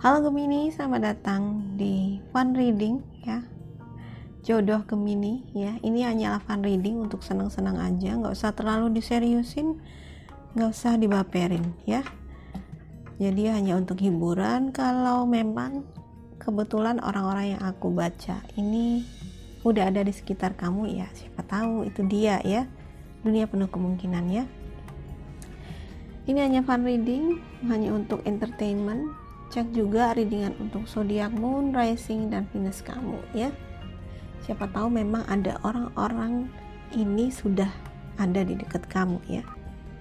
Halo Gemini, selamat datang di fun reading ya. Jodoh Gemini ya. Ini hanyalah fun reading untuk senang-senang aja, nggak usah terlalu diseriusin, nggak usah dibaperin ya. Jadi hanya untuk hiburan. Kalau memang kebetulan orang-orang yang aku baca ini udah ada di sekitar kamu ya, siapa tahu itu dia ya. Dunia penuh kemungkinan ya. Ini hanya fun reading, hanya untuk entertainment. Cek juga readingan untuk zodiak moon, rising, dan Venus kamu ya. Siapa tahu memang ada orang-orang ini sudah ada di dekat kamu ya.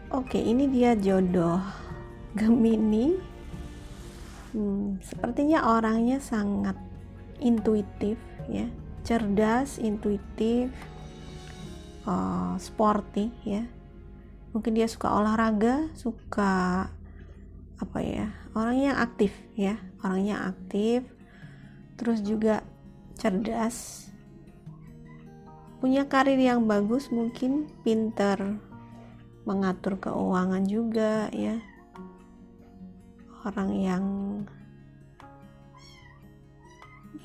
Oke, ini dia jodoh Gemini. Sepertinya orangnya sangat intuitif ya, cerdas, intuitif, sporty ya. Mungkin dia suka olahraga, suka orangnya aktif ya, orangnya aktif, terus juga cerdas, punya karir yang bagus, mungkin pinter mengatur keuangan juga ya, orang yang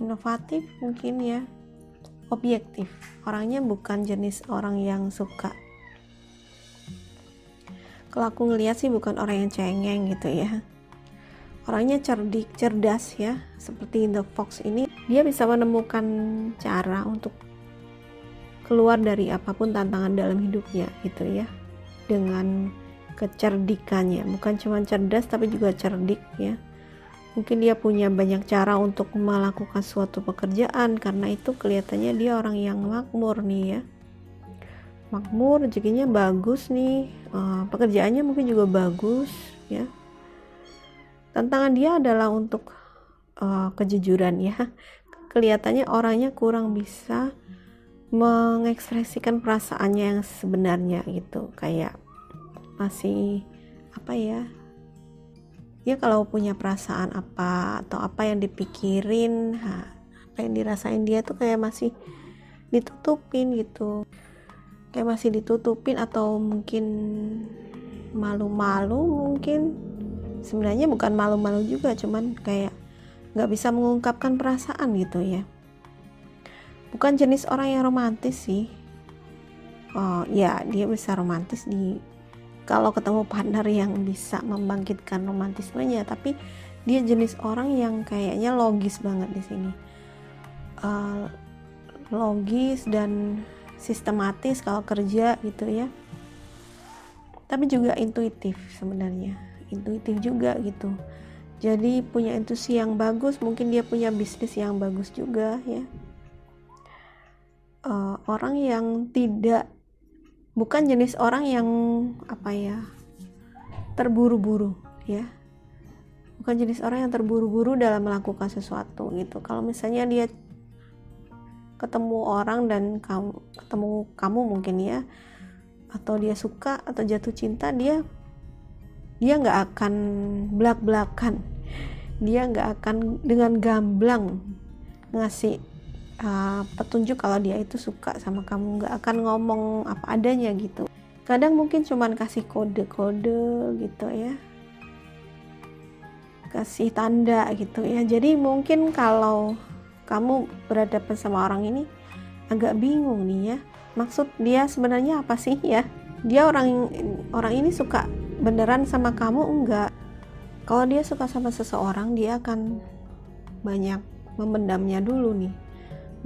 inovatif mungkin ya, objektif, orangnya bukan jenis orang yang suka, kalau aku ngeliat sih bukan orang yang cengeng gitu ya. Orangnya cerdik, cerdas ya. Seperti The Fox ini, dia bisa menemukan cara untuk keluar dari apapun tantangan dalam hidupnya gitu ya. Dengan kecerdikannya, bukan cuma cerdas tapi juga cerdik ya. Mungkin dia punya banyak cara untuk melakukan suatu pekerjaan, karena itu kelihatannya dia orang yang makmur nih ya. Makmur, rezekinya bagus nih, pekerjaannya mungkin juga bagus ya. Tantangan dia adalah untuk kejujuran ya. Kelihatannya orangnya kurang bisa mengekspresikan perasaannya yang sebenarnya gitu, kayak masih ya kalau punya perasaan apa atau apa yang dipikirin, apa yang dirasain dia tuh kayak masih ditutupin gitu, kayak masih ditutupin, atau mungkin malu-malu, mungkin sebenarnya bukan malu-malu juga, cuman kayak nggak bisa mengungkapkan perasaan gitu ya. Bukan jenis orang yang romantis sih. Ya dia bisa romantis kalau ketemu partner yang bisa membangkitkan romantismenya, tapi dia jenis orang yang kayaknya logis banget di sini, logis dan sistematis kalau kerja gitu ya, tapi juga intuitif, sebenarnya intuitif juga gitu. Jadi punya intuisi yang bagus, mungkin dia punya bisnis yang bagus juga ya. Orang yang bukan jenis orang yang terburu-buru ya, bukan jenis orang yang terburu-buru dalam melakukan sesuatu gitu. Kalau misalnya dia ketemu orang dan ketemu kamu mungkin ya, atau dia suka atau jatuh cinta, dia nggak akan belak-belakan, dia nggak akan dengan gamblang ngasih petunjuk kalau dia itu suka sama kamu, nggak akan ngomong apa adanya gitu. Kadang mungkin cuman kasih kode-kode gitu ya, kasih tanda gitu ya. Jadi mungkin kalau kamu berhadapan sama orang ini agak bingung nih ya, maksud dia sebenarnya apa sih ya. Dia orang ini suka beneran sama kamu enggak. Kalau dia suka sama seseorang, dia akan banyak memendamnya dulu nih,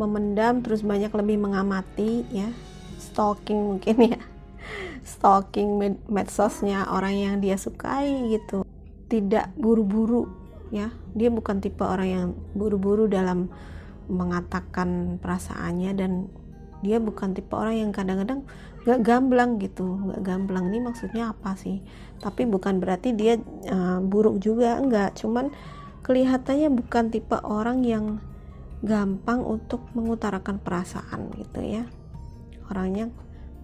memendam, terus banyak lebih mengamati ya, stalking mungkin ya, stalking medsosnya orang yang dia sukai gitu. Tidak buru-buru ya, dia bukan tipe orang yang buru-buru dalam mengatakan perasaannya, dan dia bukan tipe orang yang kadang-kadang gak gamblang gitu. Gak gamblang ini maksudnya apa sih, tapi bukan berarti dia buruk juga, enggak, cuman kelihatannya bukan tipe orang yang gampang untuk mengutarakan perasaan gitu ya. Orangnya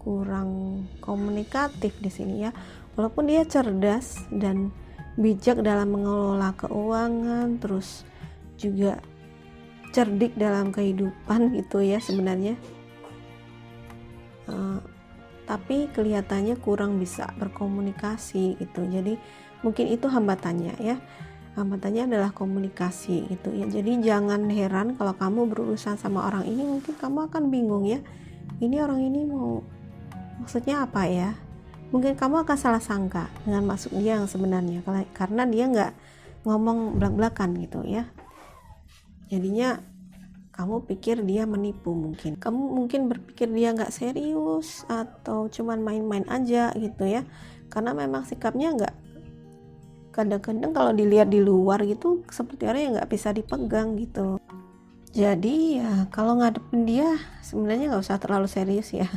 kurang komunikatif di sini ya, walaupun dia cerdas dan bijak dalam mengelola keuangan, terus juga cerdik dalam kehidupan gitu ya sebenarnya, tapi kelihatannya kurang bisa berkomunikasi gitu. Jadi mungkin itu hambatannya ya. hambatannya adalah komunikasi gitu ya. Jadi jangan heran kalau kamu berurusan sama orang ini, mungkin kamu akan bingung ya, ini orang ini mau maksudnya apa ya. Mungkin kamu akan salah sangka dengan maksud dia yang sebenarnya, karena dia nggak ngomong belak-belakan gitu ya. Jadinya kamu pikir dia menipu, mungkin kamu berpikir dia nggak serius atau cuman main-main aja gitu ya, karena memang sikapnya nggak, kadang-kadang kalau dilihat di luar gitu seperti orang yang nggak bisa dipegang gitu. Jadi ya kalau ngadepin dia sebenarnya nggak usah terlalu serius ya.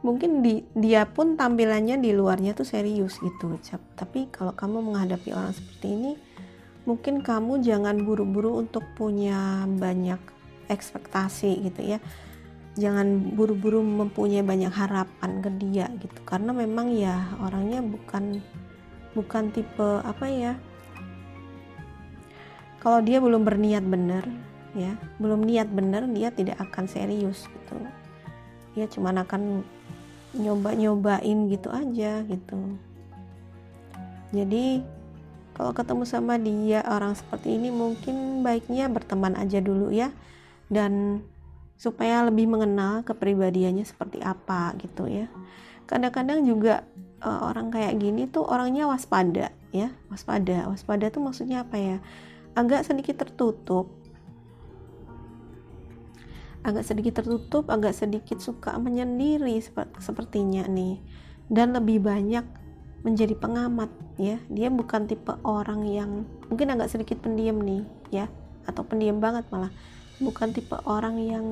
Mungkin dia pun tampilannya di luarnya tuh serius gitu, tapi kalau kamu menghadapi orang seperti ini, mungkin kamu jangan buru-buru untuk punya banyak ekspektasi gitu ya. Jangan buru-buru mempunyai banyak harapan ke dia gitu, karena memang ya orangnya bukan tipe apa ya, kalau dia belum berniat benar ya, belum niat benar, dia tidak akan serius gitu. Dia cuma akan nyobain gitu aja gitu. Jadi kalau ketemu sama dia orang seperti ini, mungkin baiknya berteman aja dulu ya, dan supaya lebih mengenal kepribadiannya seperti apa gitu ya. Kadang-kadang juga orang kayak gini tuh orangnya waspada ya. Waspada tuh maksudnya apa ya, agak sedikit tertutup, agak sedikit suka menyendiri sepertinya nih, dan lebih banyak menjadi pengamat ya. Dia bukan tipe orang yang mungkin agak sedikit pendiam nih ya, atau pendiam banget malah, bukan tipe orang yang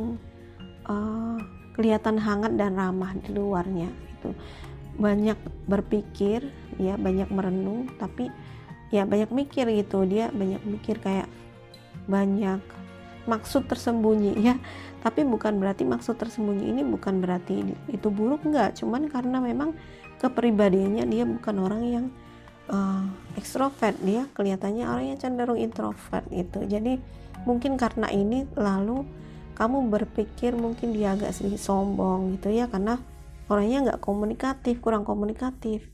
kelihatan hangat dan ramah di luarnya itu. Banyak berpikir ya, banyak merenung, tapi ya banyak mikir gitu. Dia banyak mikir, kayak banyak maksud tersembunyi ya. Tapi bukan berarti maksud tersembunyi ini bukan berarti itu buruk, enggak, cuman karena memang kepribadiannya dia bukan orang yang ekstrovert, dia kelihatannya orangnya cenderung introvert gitu. Jadi mungkin karena ini lalu kamu berpikir mungkin dia agak sedikit sombong gitu ya, karena orangnya nggak komunikatif, kurang komunikatif.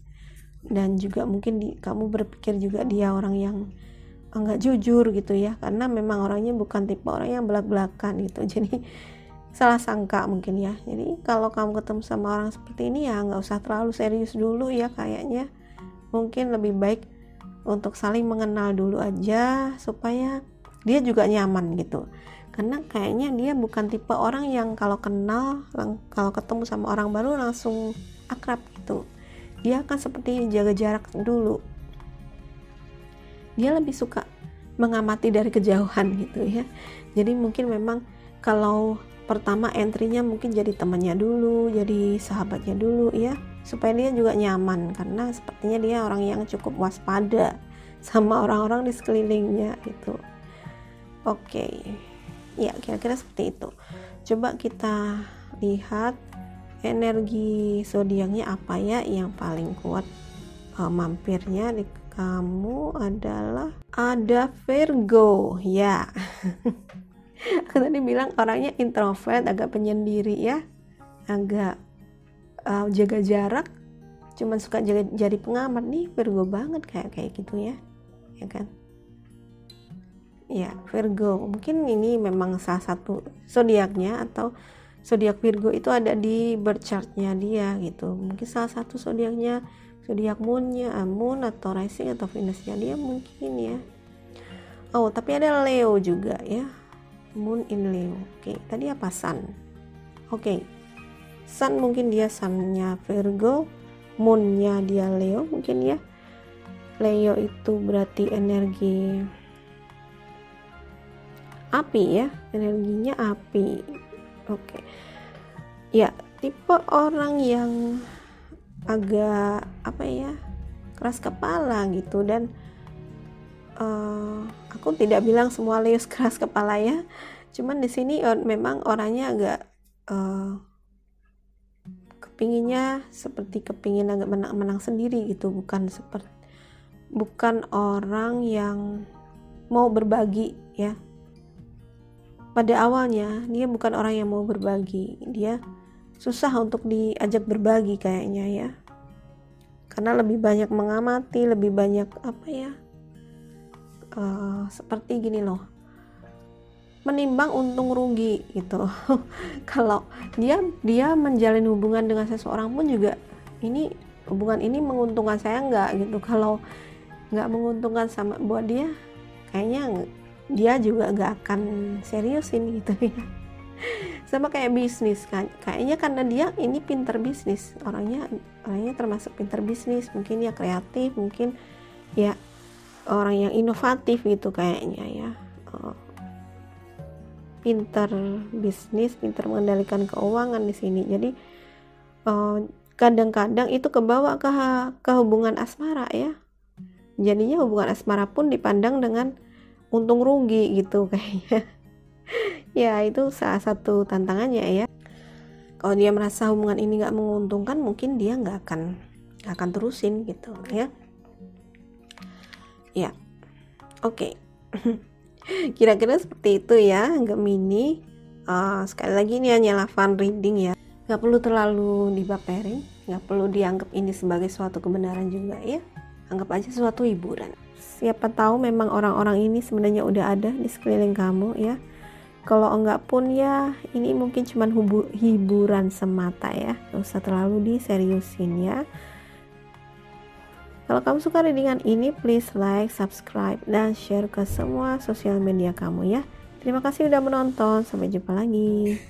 Dan juga mungkin kamu berpikir juga dia orang yang nggak jujur gitu ya, karena memang orangnya bukan tipe orang yang belak-belakan gitu. Jadi salah sangka mungkin ya. Jadi kalau kamu ketemu sama orang seperti ini ya nggak usah terlalu serius dulu ya, kayaknya mungkin lebih baik untuk saling mengenal dulu aja supaya dia juga nyaman gitu. Karena kayaknya dia bukan tipe orang yang kalau ketemu sama orang baru langsung akrab gitu. Dia akan seperti jaga jarak dulu. Dia lebih suka mengamati dari kejauhan gitu ya. Jadi mungkin memang kalau pertama entry-nya mungkin jadi temannya dulu, jadi sahabatnya dulu ya, supaya dia juga nyaman, karena sepertinya dia orang yang cukup waspada sama orang-orang di sekelilingnya gitu. Oke. Ya, kira-kira seperti itu. Coba kita lihat energi zodiaknya apa ya yang paling kuat. Mampirnya di kamu adalah ada Virgo ya. Aku tadi bilang orangnya introvert, agak penyendiri ya, agak jaga jarak, cuman suka jadi pengamat. Nih Virgo banget kayak gitu ya kan. Ya, Virgo mungkin ini memang salah satu zodiaknya, atau zodiak Virgo itu ada di birth chartnya dia gitu. Mungkin salah satu zodiaknya, zodiak moonnya, moon atau rising atau Venusnya dia mungkin ya. Oh, tapi ada Leo juga ya, moon in Leo. Oke, tadi apa sun? Oke, sun mungkin dia sunnya Virgo, moonnya dia Leo mungkin ya. Leo itu berarti energi api ya, energinya api. Oke. Ya, tipe orang yang agak apa ya, keras kepala gitu. Dan aku tidak bilang semua Leo keras kepala ya, cuman di sini memang orangnya agak kepinginnya agak menang sendiri gitu, bukan orang yang mau berbagi ya. Pada awalnya dia bukan orang yang mau berbagi, dia susah untuk diajak berbagi kayaknya ya, karena lebih banyak mengamati, lebih banyak apa ya, seperti gini loh, menimbang untung rugi gitu. Kalau dia menjalin hubungan dengan seseorang pun juga, ini hubungan ini menguntungkan saya nggak gitu. Kalau nggak menguntungkan sama buat dia, kayaknya dia juga nggak akan seriusin gitu ya. Sama kayak bisnis kan, kayaknya karena dia ini pinter bisnis, orangnya termasuk pinter bisnis, mungkin ya kreatif, mungkin ya orang yang inovatif gitu kayaknya ya. Pinter bisnis, pinter mengendalikan keuangan di sini. Jadi kadang-kadang itu kebawa ke hubungan asmara ya. Jadinya hubungan asmara pun dipandang dengan untung rugi gitu kayaknya. Ya itu salah satu tantangannya ya. Kalau dia merasa hubungan ini nggak menguntungkan, mungkin dia nggak akan terusin gitu ya. Ya, oke. Kira-kira seperti itu ya Gemini. Sekali lagi ini hanyalah fun reading ya, nggak perlu terlalu dibaperin, nggak perlu dianggap ini sebagai suatu kebenaran juga ya. Anggap aja suatu hiburan. Siapa tahu memang orang-orang ini sebenarnya udah ada di sekeliling kamu ya. Kalau enggak pun ya ini mungkin cuman hiburan semata ya, nggak usah terlalu diseriusin ya. Kalau kamu suka readingan ini, please like, subscribe, dan share ke semua sosial media kamu ya. Terima kasih udah menonton, sampai jumpa lagi.